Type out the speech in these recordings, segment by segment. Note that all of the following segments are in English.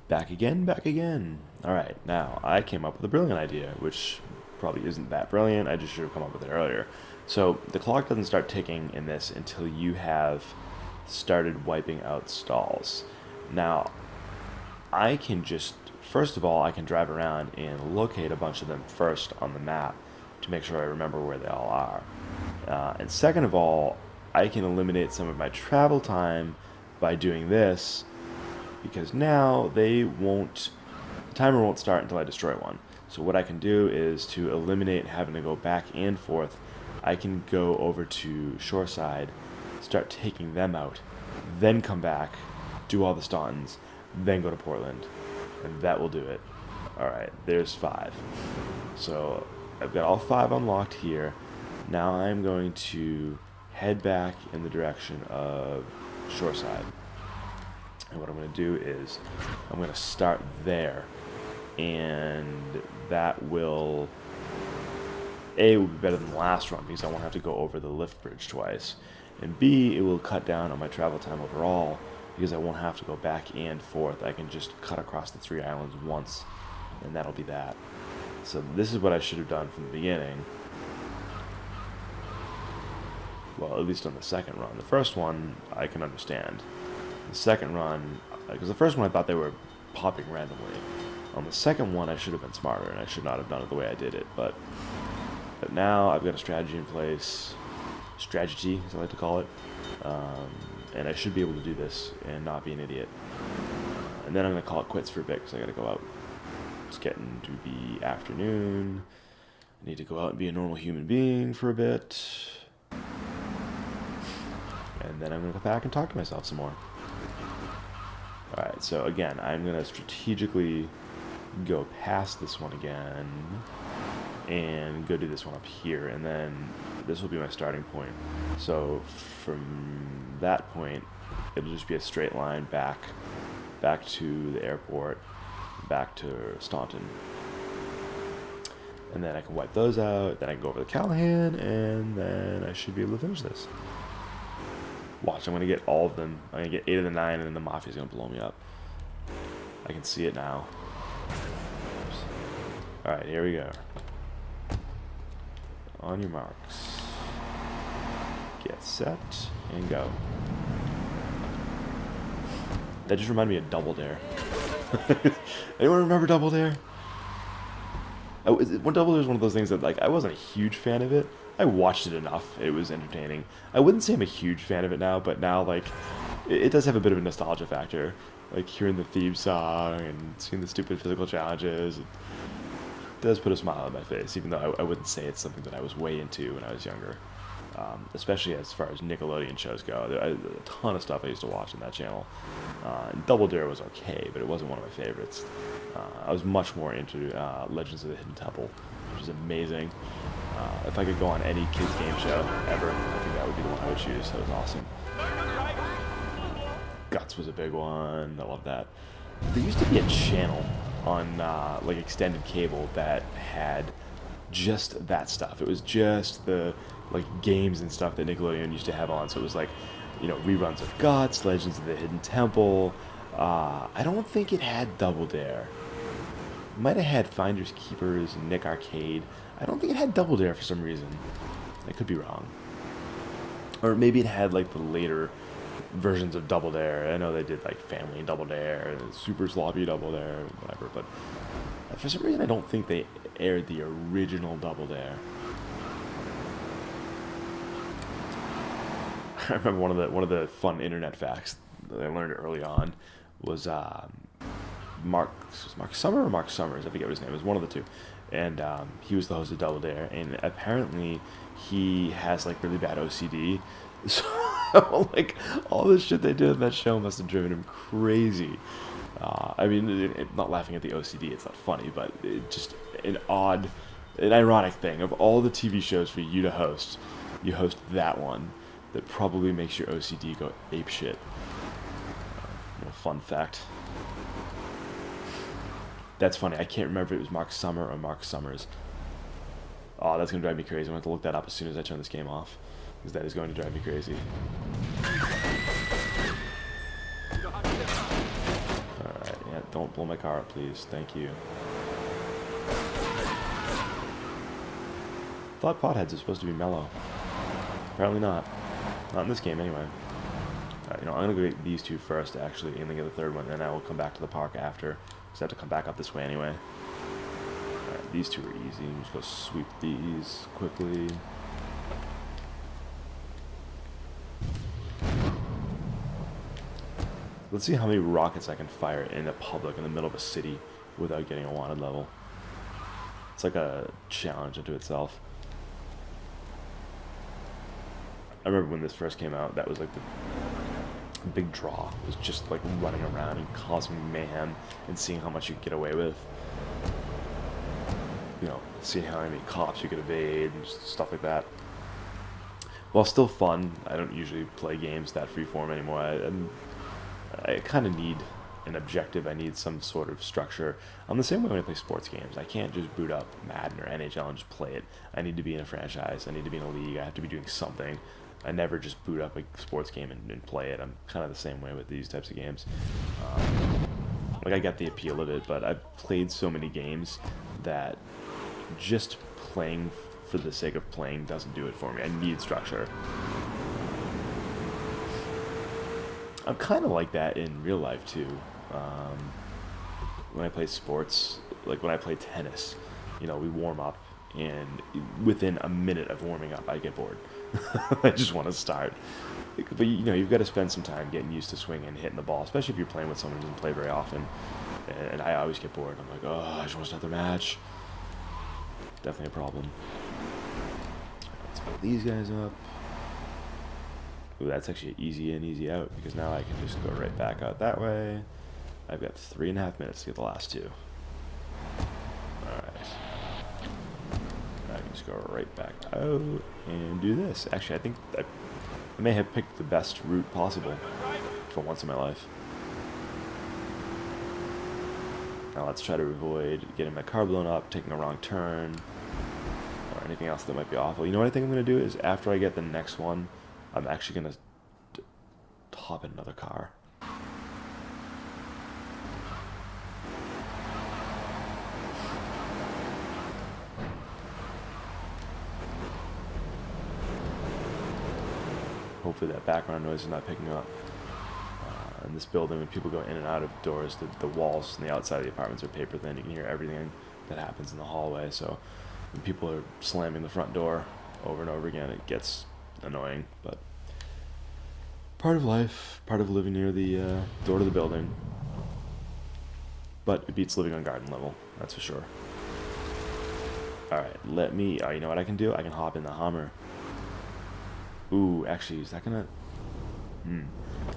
Back again, back again. Alright, now I came up with a brilliant idea, which probably isn't that brilliant. I just should have come up with it earlier. So the clock doesn't start ticking in this until you have started wiping out stalls. Now, I can just, first of all, I can drive around and locate a bunch of them first on the map to make sure I remember where they all are. And second of all, I can eliminate some of my travel time by doing this, because now the timer won't start until I destroy one. So what I can do is to eliminate having to go back and forth. I can go over to Shoreside, start taking them out, then come back, do all the stuns, then go to Portland, and that will do it. Alright, there's 5. So I've got all 5 unlocked here. Now I'm going to head back in the direction of Shoreside. And what I'm going to do is I'm going to start there, and that will, A, will be better than the last run because I won't have to go over the lift bridge twice, and B, it will cut down on my travel time overall because I won't have to go back and forth. I can just cut across the 3 islands once, and that'll be that. So this is what I should have done from the beginning. Well, at least on the second run. The first one, I can understand. The second run, because the first one I thought they were popping randomly. On the second one, I should have been smarter, and I should not have done it the way I did it. But now I've got a strategy in place. Strategy, as I like to call it. And I should be able to do this and not be an idiot. And then I'm going to call it quits for a bit, because I got to go out. It's getting to be afternoon. I need to go out and be a normal human being for a bit. And then I'm going to go back and talk to myself some more. Alright, so again, I'm going to strategically go past this one again and go do this one up here, and then this will be my starting point. So from that point, it'll just be a straight line back to the airport, back to Staunton. And then I can wipe those out, then I can go over to Callahan, and then I should be able to finish this. Watch, I'm going to get all of them. I'm going to get 8 of the 9, and then the Mafia's going to blow me up. I can see it now. Alright, here we go. On your marks. Get set, and go. That just reminded me of Double Dare. Anyone remember Double Dare? Double Dare is one of those things that, like, I wasn't a huge fan of it. I watched it enough. It was entertaining. I wouldn't say I'm a huge fan of it now, but now, like, it does have a bit of a nostalgia factor. Like, hearing the theme song and seeing the stupid physical challenges, it does put a smile on my face, even though I wouldn't say it's something that I was way into when I was younger. Especially as far as Nickelodeon shows go. There's a ton of stuff I used to watch on that channel. Double Dare was okay, but it wasn't one of my favorites. I was much more into Legends of the Hidden Temple, which is amazing. If I could go on any kids game show ever, I think that would be the one I would choose. That was awesome. Guts was a big one. I love that. There used to be a channel on like extended cable that had just that stuff. It was just the like games and stuff that Nickelodeon used to have on. So it was like, you know, reruns of Guts, Legends of the Hidden Temple. I don't think it had Double Dare. It might have had Finders Keepers and Nick Arcade. I don't think it had Double Dare for some reason. I could be wrong. Or maybe it had like the later versions of Double Dare. I know they did like Family Double Dare, Super Sloppy Double Dare, whatever. But for some reason, I don't think they aired the original Double Dare. I remember one of the fun internet facts that I learned early on was Mark Summer or Mark Summers, I forget what his name is, one of the two, and he was the host of Double Dare, and apparently he has like really bad OCD, so like all the shit they did in that show must have driven him crazy. I mean, not laughing at the OCD, it's not funny, but it just an ironic thing. Of all the TV shows for you to host, you host that one that probably makes your OCD go apeshit. Fun fact. That's funny. I can't remember if it was Mark Summer or Mark Summers. Oh, that's going to drive me crazy. I'm going to have to look that up as soon as I turn this game off, because that is going to drive me crazy. Alright, yeah, Don't blow my car up, please. Thank you. Thought potheads are supposed to be mellow. Apparently not. Not in this game, anyway. You know, I'm gonna go get these two first, actually, and then get the third one, and then I will come back to the park after, because I have to come back up this way anyway. Alright, these two are easy. I'm just go sweep these quickly. Let's see how many rockets I can fire in the public in the middle of a city without getting a wanted level. It's like a challenge unto itself. I remember when this first came out, that was like the big draw. It was just like running around and causing mayhem and seeing how much you could get away with. You know, seeing how many cops you could evade and stuff like that. While still fun, I don't usually play games that freeform anymore. I kind of need an objective. I need some sort of structure. I'm the same way when I play sports games. I can't just boot up Madden or NHL and just play it. I need to be in a franchise. I need to be in a league. I have to be doing something. I never just boot up a sports game and play it. I'm kind of the same way with these types of games. Like, I get the appeal of it, but I've played so many games that just playing for the sake of playing doesn't do it for me. I need structure. I'm kind of like that in real life too. When I play sports, like when I play tennis, you know, we warm up, and within a minute of warming up, I get bored. I just want to start. But you know, you've got to spend some time getting used to swinging and hitting the ball, especially if you're playing with someone who doesn't play very often. And I always get bored. I'm like, oh, I just want to start the match. Definitely a problem. Let's put these guys up. Ooh, that's actually an easy in, easy out, because now I can just go right back out that way. I've got 3.5 minutes to get the last two. Alright. I can just go right back out and do this. Actually, I think I may have picked the best route possible for once in my life. Now let's try to avoid getting my car blown up, taking a wrong turn, or anything else that might be awful. You know what I think I'm going to do is, after I get the next one, I'm actually going to hop in another car. Hopefully that background noise is not picking up. In this building, when people go in and out of doors, the walls on the outside of the apartments are paper thin. You can hear everything that happens in the hallway. So when people are slamming the front door over and over again, it gets annoying, but part of life, part of living near the door to the building. But it beats living on garden level, that's for sure. Alright, let me, you know what I can do? I can hop in the Hummer. Ooh, actually, is that gonna...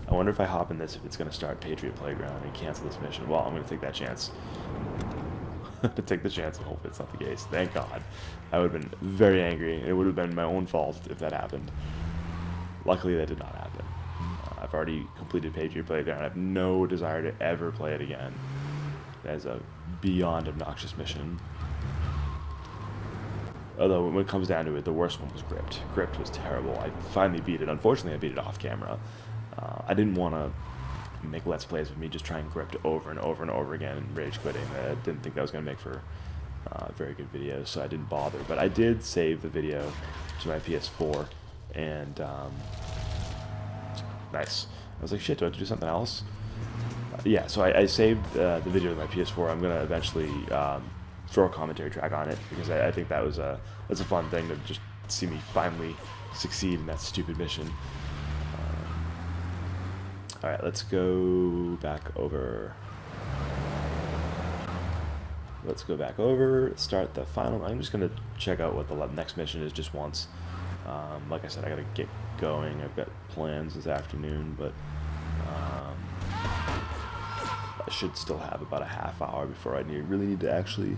I wonder if I hop in this, if it's gonna start Patriot Playground and cancel this mission. Well, I'm gonna take that chance. To take the chance and hope it's not the case. Thank God. I would have been very angry. It would have been my own fault if that happened. Luckily, that did not happen. I've already completed Patriot Playground. I have no desire to ever play it again. That is a beyond obnoxious mission. Although, when it comes down to it, the worst one was Gripped. Gripped was terrible. I finally beat it. Unfortunately, I beat it off camera. I didn't want to make Let's Plays with me just trying Gripped over and over and over again and rage quitting. I didn't think that was going to make for very good videos, so I didn't bother. But I did save the video to my PS4, and nice. I was like, shit, do I have to do something else? Yeah, so I saved the video to my PS4. I'm going to eventually throw a commentary track on it, because I think that was that's a fun thing to just see me finally succeed in that stupid mission. Alright, let's go back over. Let's go back over, start the final. I'm just going to check out what the next mission is just once. Like I said, I got to get going. I've got plans this afternoon, but I should still have about a half hour before I really need to actually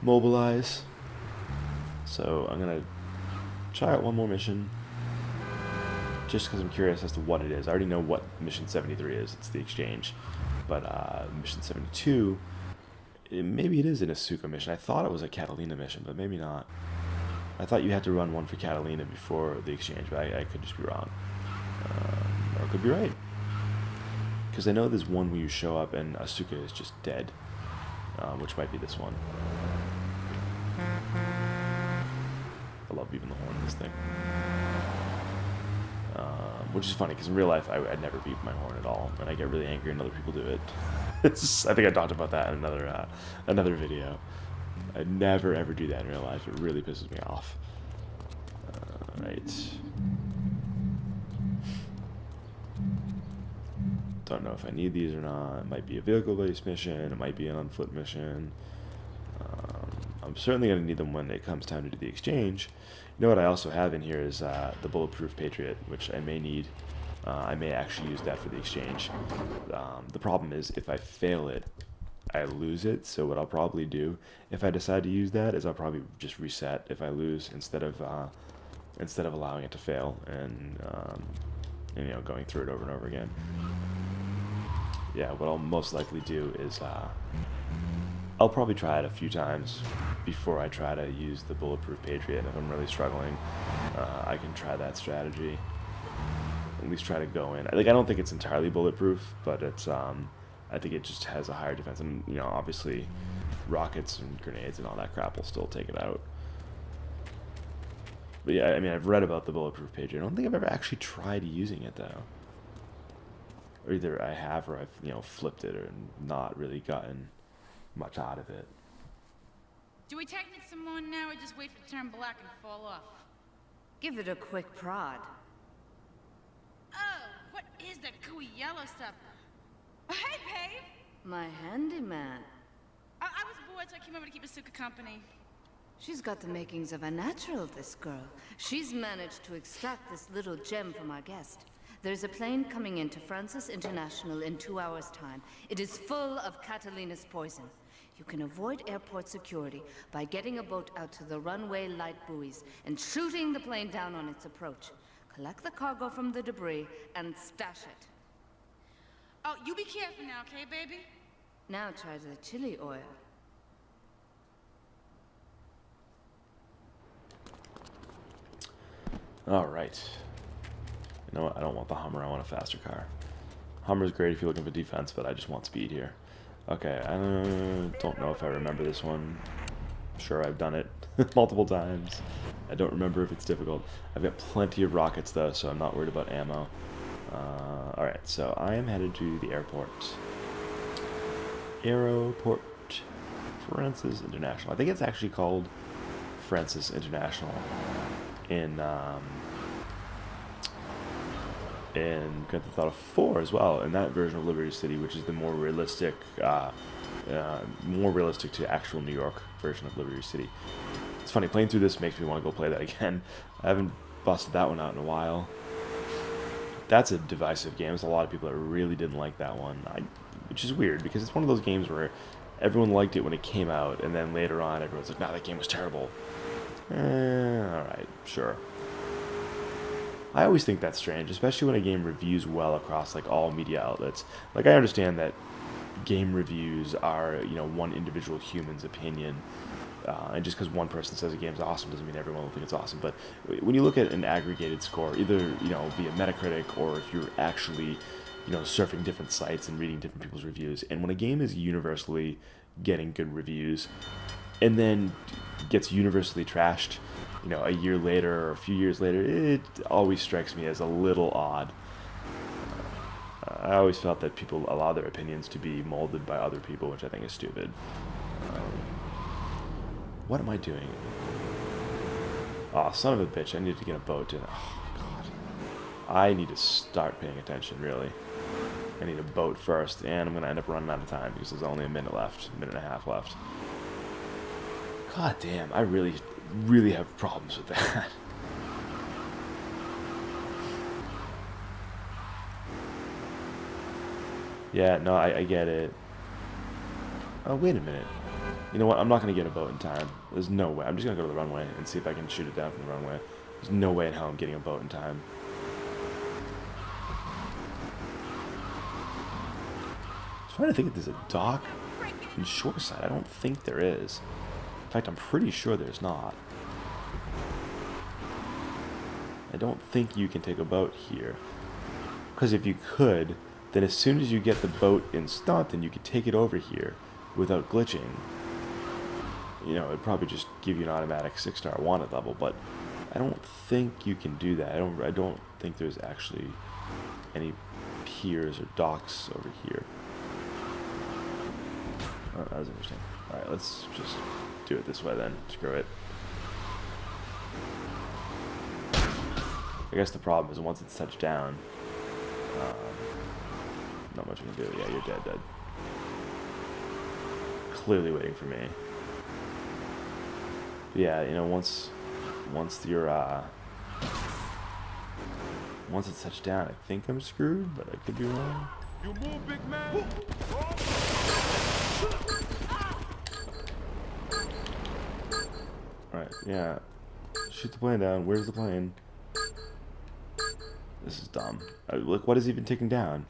mobilize. So I'm going to try out one more mission, just because I'm curious as to what it is. I already know what Mission 73 is. It's the exchange. But Mission 72, maybe it is an Asuka mission. I thought it was a Catalina mission, but maybe not. I thought you had to run one for Catalina before the exchange, but I could just be wrong. Or I could be right. Because I know there's one where you show up and Asuka is just dead, which might be this one. I love beeping the horn in this thing. Which is funny, because in real life, I'd never beep my horn at all, and I get really angry when other people do it. I think I talked about that in another video. I never, ever do that in real life. It really pisses me off. Right. Don't know if I need these or not. It might be a vehicle-based mission. It might be an on-foot mission. I'm certainly going to need them when it comes time to do the exchange. You know what I also have in here is the Bulletproof Patriot, which I may need. I may actually use that for the exchange. The problem is, if I fail it, I lose it. So what I'll probably do, if I decide to use that, is I'll probably just reset if I lose instead of allowing it to fail and you know, going through it over and over again. Yeah, what I'll most likely do is I'll probably try it a few times before I try to use the Bulletproof Patriot. If I'm really struggling, I can try that strategy. At least try to go in. Like, I don't think it's entirely bulletproof, but it's I think it just has a higher defense. And, you know, obviously rockets and grenades and all that crap will still take it out. But yeah, I mean, I've read about the Bulletproof Patriot. I don't think I've ever actually tried using it, though. Or either I have or I've, you know, flipped it or not really gotten much out of it. Do we tighten it some more now, or just wait for it to turn black and fall off? Give it a quick prod. Oh, what is that gooey yellow stuff? Hey, babe! My handyman. I was bored, so I came over to keep Asuka company. She's got the makings of a natural, this girl. She's managed to extract this little gem from our guest. There's a plane coming into Francis International in 2 hours' time. It is full of Catalina's poison. You can avoid airport security by getting a boat out to the runway light buoys and shooting the plane down on its approach. Collect the cargo from the debris and stash it. Oh, you be careful now, okay, baby? Now try the chili oil. All right. You know what? I don't want the Hummer. I want a faster car. Hummer's great if you're looking for defense, but I just want speed here. Okay, I don't know if I remember this one. I'm sure I've done it multiple times. I don't remember if it's difficult. I've got plenty of rockets, though, so I'm not worried about ammo. Alright, so I am headed to the airport. Aeroport Francis International. I think it's actually called Francis International in Grand Theft Auto 4 as well, in that version of Liberty City, which is the more realistic to actual New York version of Liberty City. It's funny, playing through this makes me want to go play that again. I haven't busted that one out in a while. That's a divisive game. There's a lot of people that really didn't like that one, which is weird, because it's one of those games where everyone liked it when it came out, and then later on everyone's like, nah, that game was terrible. Alright, sure. I always think that's strange, especially when a game reviews well across like all media outlets. Like, I understand that game reviews are, you know, one individual human's opinion, and just because one person says a game's awesome doesn't mean everyone will think it's awesome. But when you look at an aggregated score, either, you know, via Metacritic, or if you're actually, you know, surfing different sites and reading different people's reviews, and when a game is universally getting good reviews and then gets universally trashed, you know, a year later or a few years later, it always strikes me as a little odd. I always felt that people allow their opinions to be molded by other people, which I think is stupid. What am I doing? Oh, son of a bitch, I need to get a boat in. Oh, God. I need to start paying attention, really. I need a boat first, and I'm going to end up running out of time because there's only a minute and a half left. God damn, I really have problems with that. Yeah, no, I get it. Oh, wait a minute. You know what? I'm not going to get a boat in time. There's no way. I'm just going to go to the runway and see if I can shoot it down from the runway. There's no way in hell I'm getting a boat in time. I was trying to think if there's a dock in Shoreside. I don't think there is. In fact, I'm pretty sure there's not. I don't think you can take a boat here. Because if you could, then as soon as you get the boat in stunt, then you can take it over here without glitching. You know, it'd probably just give you an automatic 6-star wanted level, but I don't think you can do that. I don't think there's actually any piers or docks over here. Oh, that was interesting. Alright, let's just do it this way then. Screw it. I guess the problem is once it's touched down, not much you can do. Yeah, you're dead. Clearly waiting for me. But yeah, you know, once you're once it's touched down, I think I'm screwed, but I could be wrong. You move, big man. Alright, yeah. Shoot the plane down. Where's the plane? This is dumb. Look, what is even ticking down?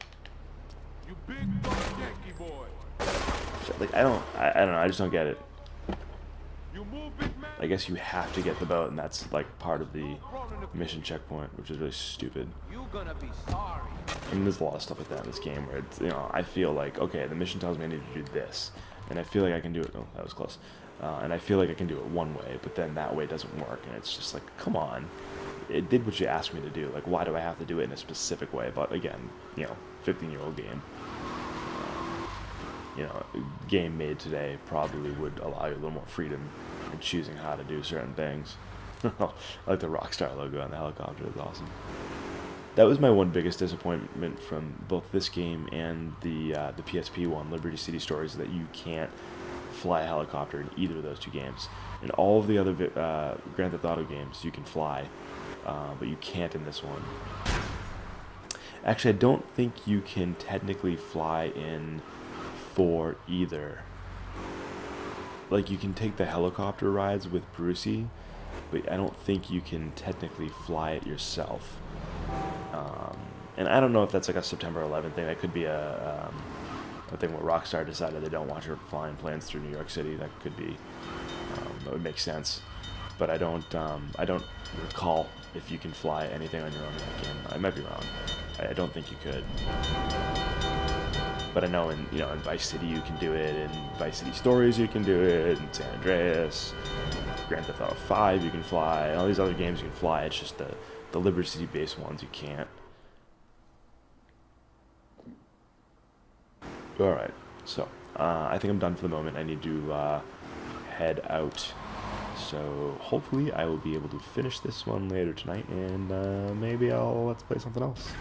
You big buck Yankee boy. Like, I don't know. I just don't get it. You move, big man. I guess you have to get the boat, and that's like part of the mission checkpoint, which is really stupid. You gonna be sorry. I mean, there's a lot of stuff like that in this game where it's, you know, I feel like, okay, the mission tells me I need to do this, and I feel like I can do it. Oh, that was close. And I feel like I can do it one way, but then that way doesn't work, and it's just like, come on. It did what you asked me to do. Like, why do I have to do it in a specific way? But again, you know, 15-year-old game. You know, a game made today probably would allow you a little more freedom in choosing how to do certain things. I like the Rockstar logo on the helicopter. It's awesome. That was my one biggest disappointment from both this game and the PSP one, Liberty City Stories, that you can't fly a helicopter in either of those two games. In all of the other Grand Theft Auto games, you can fly, but you can't in this one. Actually, I don't think you can technically fly in 4 either. Like, you can take the helicopter rides with Brucey, but I don't think you can technically fly it yourself. And I don't know if that's like a September 11th thing. That could be a thing where Rockstar decided they don't want you flying planes through New York City. That could be. That would make sense. But I don't recall if you can fly anything on your own in that game. I might be wrong. I don't think you could. But I know in Vice City you can do it, in Vice City Stories you can do it, in San Andreas, Grand Theft Auto 5 you can fly, all these other games you can fly. It's just the Liberty City based ones you can't. Alright, so I think I'm done for the moment. I need to head out. So hopefully I will be able to finish this one later tonight, and maybe let's play something else.